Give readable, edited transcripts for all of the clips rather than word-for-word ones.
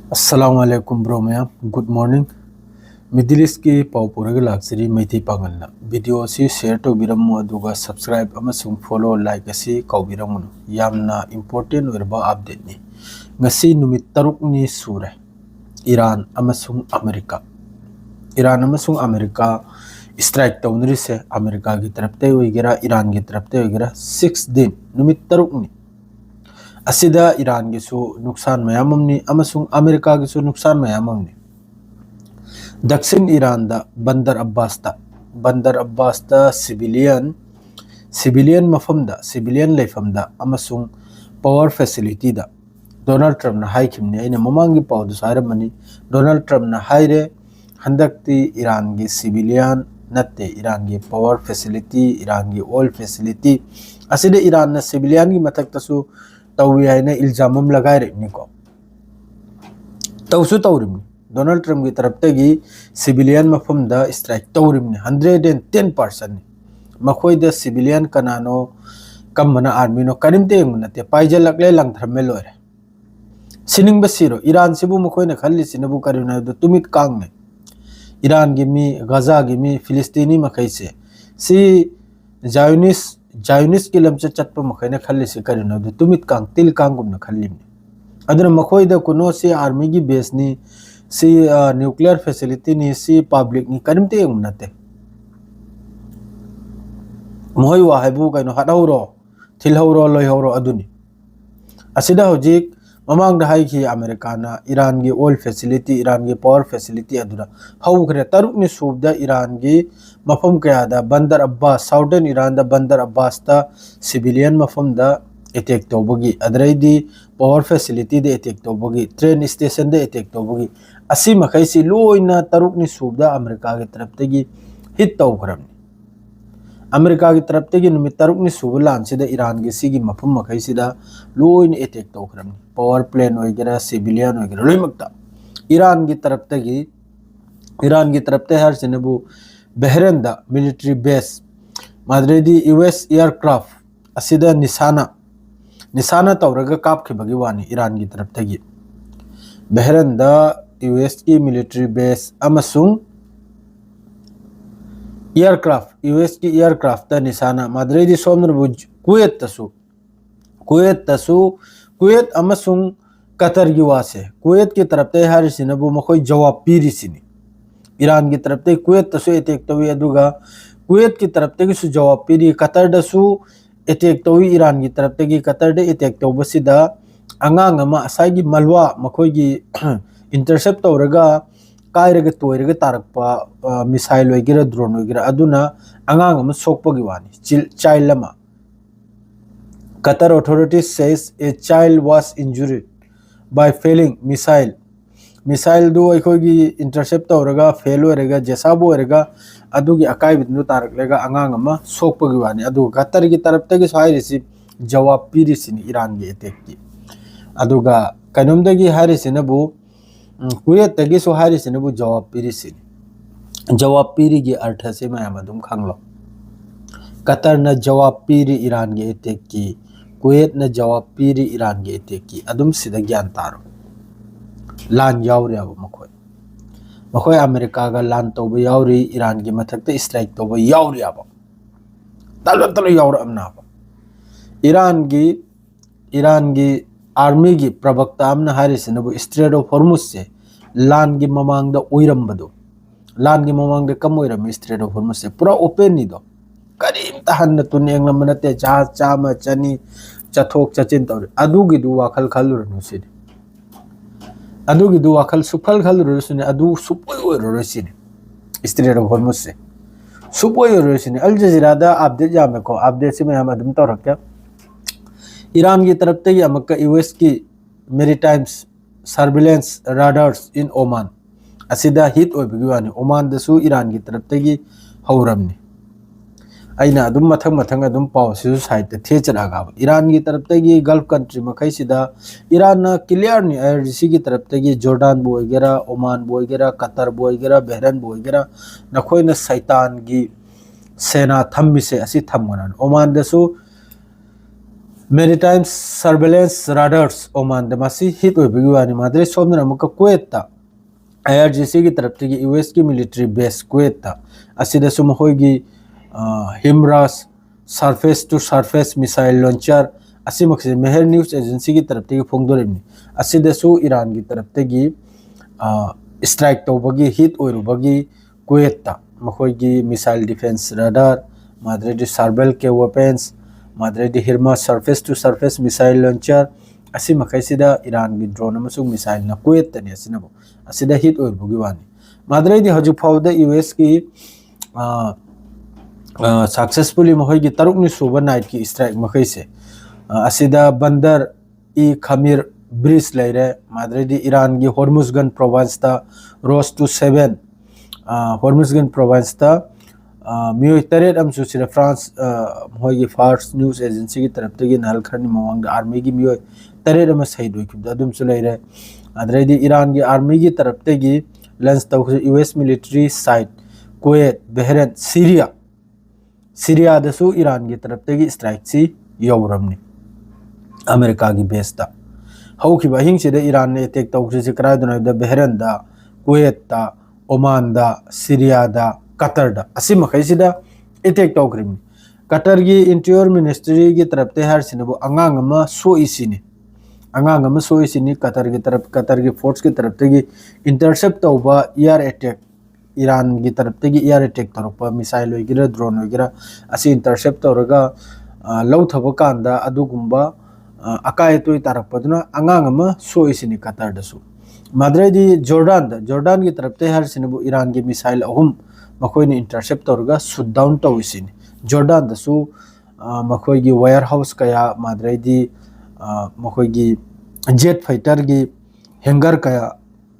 Assalamualaikum bro ma'am. Good morning. Middle East ki paupuraga laksari maiti pangalna. Video si share to biramu aduga subscribe amasung follow like asi kaubiramu. Yamna important verba update ni. Ngasi numit taruk ni sure. Iran amasung Amerika. Iran amasung Amerika strike taunri se Amerika ki tarafte hoigera Iran ki tarafte hoigera 6 din numit taruk ni. Asida Iran gisu nuksan mayamamni amasung Amerika gisu nuksan mayamamni. Dakshin Iran da Bandar Abbas da civilian mafamda civilian leifamda amasung power facility da Donald Trump na haikimni aina mamangi pawdu saramani Donald Trump na haire handakti Iran gi civilian natte Iran gi power facility Iran gi oil facility asida Iran na civilian gi matakta su tawi haina iljamam lagaire niko tawsu tawrimni Donald Trump ki taraf tagi civilian mafamda strike tawrimni 110% ni makhoi da civilian kanano kammana army no karimte ngunate paijalakle langthramme lore sining basiro Iran sibu makhoi na khalli sinabu karina do tumit kangne Iran gi mi Gaza gi mi Filistini makhaise si Zionist ki lamcha chatpa makhoi na khalli si karina do tumit kang til kangum na khallimni adra makhoi da kuno si army gi base ni si nuclear facility ni si public ni karimte ngunate mohoi wa haibu kaino hadawro thilhawro loihawro aduni asida hojik mamang da haiki Americana Iran gi oil facility Iran gi power facility aduna hawgre taruk ni subda Iran gi mafam kaya da Bandar Abbas southern Iran da Bandar Abbas ta civilian mafam da attack tawbagi adraidi power facility de attack tawbagi train station de attack tawbagi asi makhaisi loina taruk ni subda America gi taraf tagi hit tawgram America ki taraf tagi numit taruk ni subulan sida Iran gi sigi mafum makai sida loin attack tawkram power plane hoigera civilian hoigera loimakta Iran gi taraf te har sinabu Bahrain da military base madredi US aircraft asida nisana tawraga kap khibagi wani Iran gi taraf tagi Bahrain da US ki military base amasung US ki aircraft ta nisana madredi somnarbu Kuwait amasung Qatar gi wase Kuwait ki taraf te har sinabu makhoi jawab piri sini Iran ki taraf te Kuwait tasu attack tawi aduga Kuwait ki taraf te su jawab piri Qatar da su attack tawi Iran ki taraf te Qatar de attack tawbasida angang ama asai gi malwa makhoi gi intercept tawraga kairaga toiraga tarakpa missile hoigera drone hoigera aduna angang ama sokpagi wani child lama Qatar authorities says a child was injured by failing missile do aikogi intercept tawraga fail hoirega jesabo hoirega adugi akai bitnu taraklega angang ama sokpagi wani adu Qatar gi taraf tagi sai receive jawab piri sini Iran gi attack ki aduga kanomdagi hari sinabu Kuwait tagi so hari sinabu jawab piri sini jawab piri gi artha se mayam adum khanglo Qatar na jawab piri Iran gi attack ki Kuwait na jawab piri Iran gi attack ki adum sida gyan taro lan yawri aba makhoi America ga lan tawba yawri Iran gi mathakta strike tawba yawri aba talo yawra amna aba Iran gi army gi pravakta amna hari sinabu Strait of Hormuz se lan gi mamang da oirambado lan gi mamang da kam oiram Strait of Hormuz se pura open ni do karim tahan na tuneng na manate jahaz chama chani chathok chachin tawri adugi du wakhal khalur no sini adugi du wakhal suphal khalur sini adu supoi oiro sini Strait of Hormuz se supoi oiro sini Al Jazeera da update jame ko update se mayam adum tawrakya Iran की तरफ से अमक्का US की maritime surveillance radars in Oman asida hit oibgiwani Oman dasu Iran की तरफ से hauramni aina adum mathang adum paw su side the charaga Iran की तरफ से Gulf country makai sida Iran na clear ni IRGC की तरफ से Jordan bo wagera Oman bo wagera Qatar bo wagera Bahrain bo wagera nakhoi na Saitan gi sena thammi se asi thamganan Oman dasu maritime surveillance radars Oman damasi hit oibigi madre somna amuka Kuwait ta IRGC की तरफ से US की military base Kuwait था असिदा सुमहोगी हिमरास surface to surface missile launcher असिमक से मेहर न्यूज़ एजेंसी की तरफ से फोंगदोरेमनी असिदा सु ईरान की तरफ से स्ट्राइक तौबगी हिट ओइरुबगी कुवैत था मखोगी मिसाइल डिफेंस रडार माद्रेडी सर्वेल के वेपन्स माद्रेडी हिरमा surface to surface missile launcher असी मखैसिदा ईरान की ड्रोन अमसुंग मिसाइल ना कुवैत तनी असिनबो असिदा हिट ओइरुबगी वानी माद्रेदी हजु फाउदा US की सक्सेसफुली मखोगी तरुकनी सुबह नाइट की स्ट्राइक मखैसे असिदा बंदर ई खमीर ब्रिज लेरे माद्रेदी ईरान की हॉर्मुजगन प्रोविंस ता रोज टू 7 हॉर्मुजगन प्रोविंस ता मियो तरेट अमसु सिरा फ्रांस मोगी फार्स न्यूज़ एजेंसी की तरफ से नाल खरनी मवांग आर्मी की मियो तरेट अम सही दोई खुद अदुम सुलेरे अदरेदी ईरान की आर्मी की तरफ से लंच तक US military site Kuwait Bahrain Syria दसु ईरान की तरफ से स्ट्राइक सी यौरमनी अमेरिका की बेस ता हौखिब अहिंग से ईरान ने अटैक तौसे करायदुना बहरेन दा कुवैत ता ओमान दा सीरिया दा कतर दा असिम खैसिदा अटैक तौग्रिम कतर की इंटीरियर मिनिस्ट्री की तरफ से हर सिनबो अंगांगमा सोइसिनी अंगांगमा सोइसिनी कतर की फोर्स की तरफ से इंटरसेप्ट तौबा एयर अटैक ईरान की तरफ से एयर अटैक तौरपा मिसाइल वगैरह ड्रोन वगैरह असी इंटरसेप्ट तौरगा लौथब कांदा अदुगुंबा अकाय तोय तारपदुना अंगांगमा सोइसिनी कतर दसु माद्रेदी जॉर्डन की तरफ से हर सिनबो ईरान की मिसाइल अहुम मखोयनी इंटरसेप्ट तौरगा शूट डाउन तौइसिनी जॉर्डन दसु मखोयगी वेयर हाउस कया माद्रेदी मखोयगी जेट फाइटर की हैंगर कया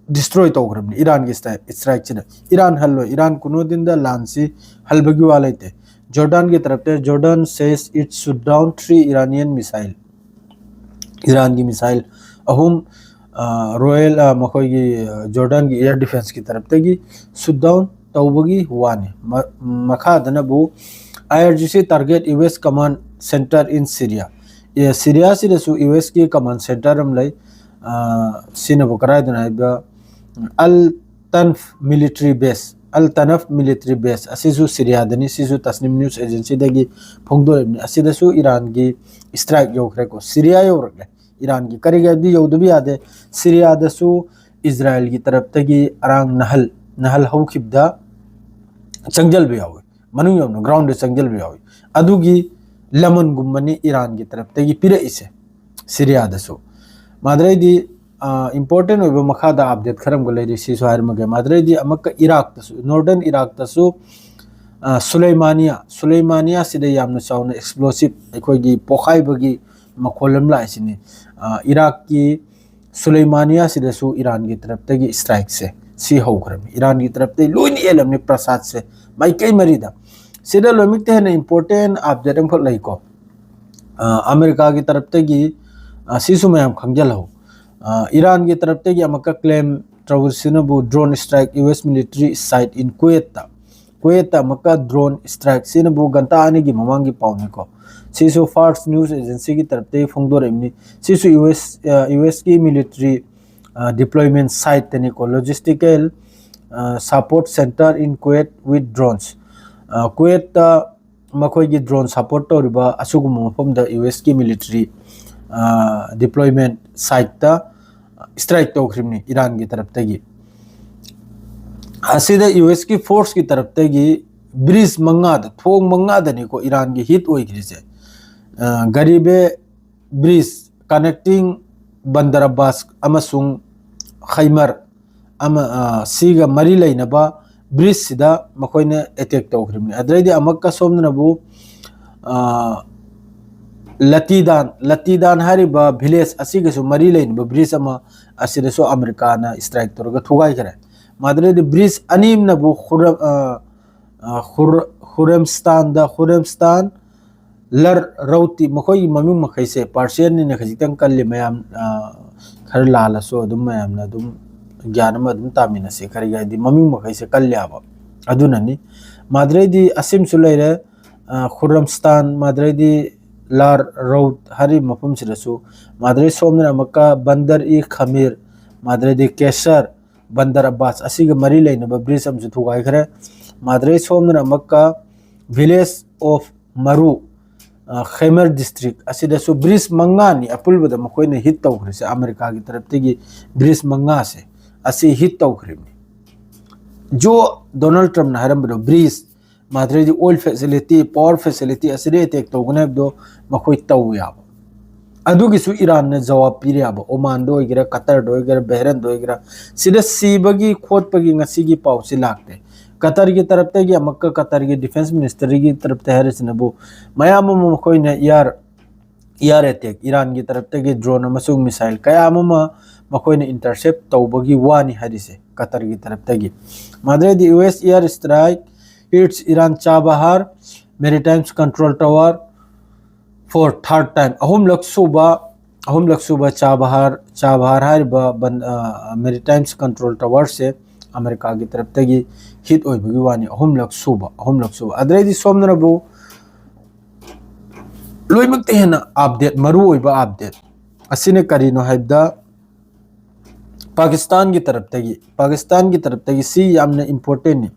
डिस्ट्रॉय तौग्रबनी ईरान की स्ट्राइक चिना ईरान हल्लो ईरान कुनो दिन दा लांसी हलबगी वालेते जॉर्डन की तरफ से Jordan says it shoot down 3 Iranian missile Iran की मिसाइल अहुम रॉयल मखोयगी जॉर्डन की एयर डिफेंस की तरफ से शूट डाउन तौबगी वानी मखादनबु IRGC target US command centre in Syria Syria सिदसु US की कमांड सेंटर हम लई सिनबु करायदना अल तनफ मिलिट्री बेस असिसु सीरिया दनी सिसु तस्निम न्यूज़ एजेंसी दगी फोंगदोरेबनी असिदसु ईरान की स्ट्राइक योखरेको सीरिया योरले ईरान की करिगदी यौदबी आदे सीरिया दसु इजराइल की तरफ तगी अरांग नहल हौखिबदा चंगजल भी आवे मनु योनो ग्राउंड चंगजल भी आवे अदुगी लमन गुम्मनी ईरान की तरफ तगी पिरे इसे सीरिया दसु माद्रेदी इंपोर्टेंट ओइबो मखादा अपडेट खरम गो लेरि सिसु हार मगे माद्रेदी अमक इराक तसु नॉर्दर्न इराक तसु सुलेमानिया सिदे यामना चावना एक्सप्लोसिव अखोगी पोखाइबगी मखोलम लाइसिनी इराक की सुलेमानिया सिदसु ईरान की तरफ तगी स्ट्राइक से सी होग्रम ईरान की तरफ ते लोइनी एलमने प्रसाद से माइकई मरीदा सिदा लोमिकते है इंपोर्टेंट अपडेट हम लाइको अमेरिका की तरफ तगी सिसु मैम खंगजल हो ईरान की तरफ से अमका क्लेम ट्रावल्सिनबु drone strike US military site in Kuwait अमका ड्रोन स्ट्राइक सिनबु गंता आने की ममांग की पाउनेको सिसु फार्स न्यूज़ एजेंसी की तरफ से फोंगदोरेमनी सिसु US की मिलिट्री डिप्लॉयमेंट साइट तनिको logistical support centre in Kuwait with drones Kuwait मखोगी ड्रोन सपोर्ट तौरिबा असुगुम मफमदा US की मिलिट्री डिप्लॉयमेंट साइट ता स्ट्राइक तौखरिमनी ईरान की तरफ तगी असिदा US की फोर्स की तरफ तगी ब्रिज मंगाद थोंग मंगादनी को ईरान की हिट ओइग्रिसे गरीबे ब्रिज कनेक्टिंग बंदर अब्बास अमसुंग खैमर सीगा मरी लेनबा ब्रिज सिदा मखोइने अटैक तौखरिमनी अद्रैदी अमक्का सोमनबु लतीदान हरिबा विलेज असिगसु मरी लेनबा ब्रिज अमा असिदसु अमेरिका ना स्ट्राइक तौरगा थुगाई करे माद्रेदी ब्रिज अनीम नबु खुरमस्तान लर रौती मखोई ममिंग मखैसे पार्शियन ने खजितंग कल्ले मयाम खर लालसो अदुम मयाम ना अदुम ज्ञानम अदुम तामिना से खरिगादी ममिंग मखैसे कल्याबा अदुननी माद्रेदी Asim सुलैरे खुरमस्तान माद्रेदी lar road hari mafum sirasu madre somna makka bandar e khamir madre de kesar bandar abbas asiga mari leina ba bridge am ju thugai khare madre somna makka village of maru Khmer district asida su bridge mangani apul bada makoi ne hit taw khre se America ki taraf te gi bridge manga se asi hit taw khre jo Donald Trump na haram bado bridge madre di oil facility power facility aside tek taw gune do makoi taw ya adu gi su Iran ne jawab pire aba Oman do igira Qatar do igira Bahrain do igira sida sibagi khot pagi ngasi gi paw si lakte Qatar की तरफ ते या मक्का Qatar की defence ministry की तरफ ते Harris नबो मयाम मखोई ने यार अटैक ईरान की तरफ ते ड्रोन अमसुंग मिसाइल कयाम मखोई ने इंटरसेप्ट तौबगी वानी हरिसे कतर की तरफ ते मादरे the US air strike hits Iran Chabahar maritimes control tower for third time अहुम लक्सुबा चाबहार हारिबा मैरीटाइम्स कंट्रोल टावर से अमेरिका की तरफ तगी हिट होइबगी वानी अहुम लक सुबा अद्रेदी सोमनरबु लोइमक्ते हेना अपडेट मरु होइबा अपडेट असिने करिनो हाइबदा पाकिस्तान की तरफ तगी सी यामना इंपोर्टेंट है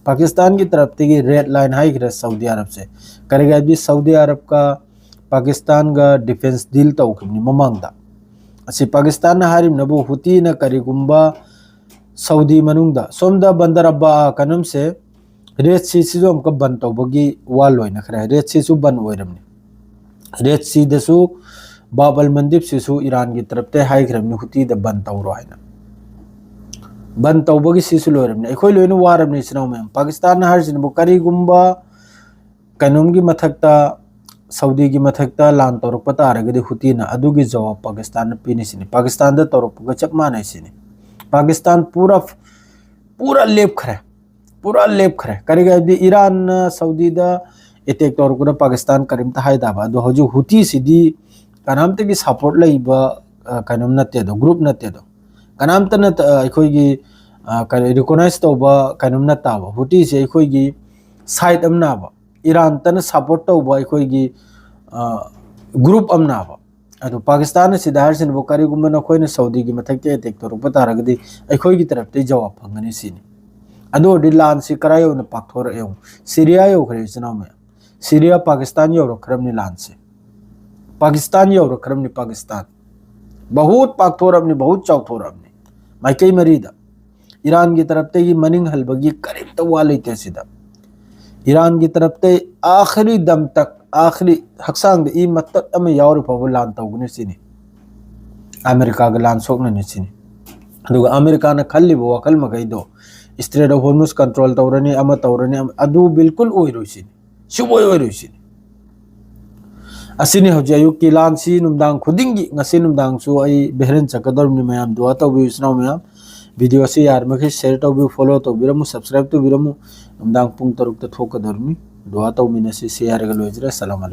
पाकिस्तान की तरफ तगी रेड लाइन हाई ग्रे सऊदी अरब से करेगा भी सऊदी अरब का पाकिस्तान का डिफेंस डील तौखबनी ममांगदा असि पाकिस्तान ना हारिम नबु हुती ना करिगुंबा सऊदी मनुंगदा सोमदा बंदर अब्बा कनम से रेड सी सिजो हमका बन तौबगी वाल होइना खरा रेड सी सु बन ओइरमने रेड सी दसु बाबल मंदिब सिसु ईरान की तरफ ते हाई ग्रमने हुती द बन तौरो हाइना बन तौबगी सिसु लोइरमने एखोय लोइनो वारमने सिनाव में पाकिस्तान ना हरजिन बु करिगुंबा कनम की मथकता सऊदी की मथकता लान तौरक पता आरगदे हुती ना अदुगी जवाब पाकिस्तान ने पीनी सिनी पाकिस्तान द तौरक पुगा चप माने सिनी पाकिस्तान पूरा लेप खरे करेगा ईरान सऊदी दा अटैक तौर को पाकिस्तान करीम तहाई दाबा दो हजु हुती सिदी कनाम ते की सपोर्ट लइबा कनम नते दो ग्रुप नते दो कनाम त नत अखोय की रिकॉग्नाइज तौबा कनम नताबा हुती से अखोय की साइड अमनाबा ईरान तन सपोर्ट तौबा अखोय की ग्रुप अमनाबा अदो पाकिस्तान सिदार सिन बोकारी गुमन अखोय सऊदी की मथक अटैक तौर पता रगदी अखोय की तरफ ते जवाब फंगनी सिनी अदो डिलान से करायो न पाथोर एउ सीरिया यो खरे चनाव में सीरिया पाकिस्तान यो रखरमनी लान से पाकिस्तान यो रखरमनी पाकिस्तान बहुत पाथोर अपनी बहुत चौथोर अपनी माइकई मरीदा ईरान की तरफ ते मनिंग हलबगी करीब तो वाले ते सिदा ईरान की तरफ ते आखिरी दम तक आखिरी हक्सांग ई मतलब अमे यावर फबो लान तौगने सिनी अमेरिका का लान सोकने सिनी अदुगा अमेरिका ना खल्लिबो वकल मगैदो स्ट्रेट ऑफ हॉर्मुज कंट्रोल तौरनी अमा तौरनी अदु बिल्कुल ओइरोसिनी सुबोय ओइरोसिनी असिनी हौजे अयु की लान सी नुमदांग खुदिंगी ngasi नुमदांग सु आई बहरन चकदरमनी मयाम दुआ तौबि सुनाव मयाम वीडियो से यार मखे शेयर तौबि फॉलो तौबिरमु सब्सक्राइब तौबिरमु नुमदांग पुंग तरुक त थोकदरमनी दुआ तौमिनसी शेयर गलोजरा सलाम।